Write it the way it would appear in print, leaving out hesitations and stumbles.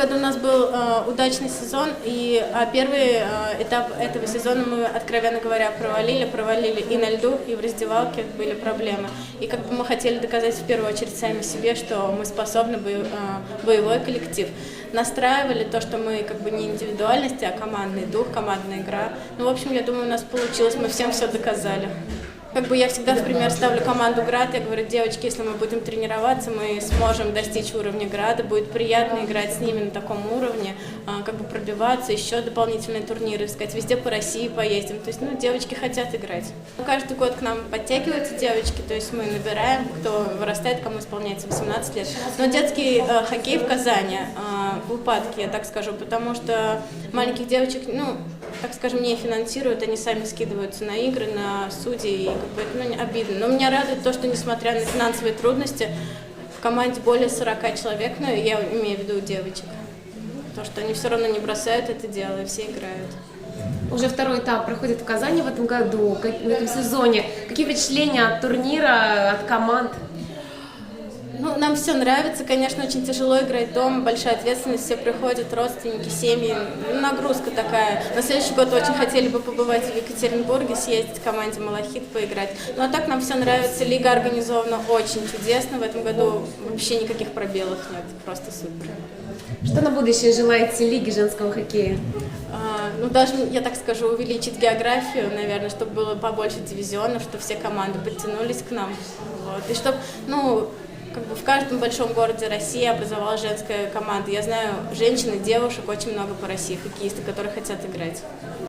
году у нас был удачный сезон, первый этап этого сезона мы, откровенно говоря, провалили и на льду, и в раздевалке были проблемы. И как бы мы хотели доказать в первую очередь сами себе, что мы способны боевой коллектив. Настраивали то, что мы как бы не индивидуальности, а командный дух, командная игра. Ну, в общем, я думаю, у нас получилось, мы всем все доказали. Как бы я всегда в пример ставлю команду «Град», я говорю: девочки, если мы будем тренироваться, мы сможем достичь уровня «Града», будет приятно играть с ними на таком уровне, как бы пробиваться, еще дополнительные турниры искать, везде по России поездим, то есть, ну, девочки хотят играть. Каждый год к нам подтягиваются девочки, то есть мы набираем, кто вырастает, кому исполняется 18 лет. Но детский хоккей в Казани в упадке, я так скажу, потому что маленьких девочек, ну, так скажем, не финансируют, они сами скидываются на игры, на судей, и как бы это, ну, обидно. Но меня радует то, что несмотря на финансовые трудности, в команде более 40 человек, ну, я имею в виду девочек, то, что они все равно не бросают это дело, и все играют. Уже второй этап проходит в Казани в этом году, в этом сезоне. Какие впечатления от турнира, от команд? Ну, нам все нравится, конечно, очень тяжело играть дома, большая ответственность, все приходят, родственники, семьи, нагрузка такая. На следующий год очень хотели бы побывать в Екатеринбурге, съездить в команде «Малахит» поиграть. Ну, а так нам все нравится, лига организована очень чудесно, в этом году вообще никаких пробелов нет, просто супер. Что на будущее желаете лиге женского хоккея? Ну, даже, я так скажу, увеличить географию, наверное, чтобы было побольше дивизионов, чтобы все команды подтянулись к нам, вот, и чтобы, ну, как бы в каждом большом городе России образовалась женская команда. Я знаю женщин и девушек очень много по России, хоккеисты, которые хотят играть.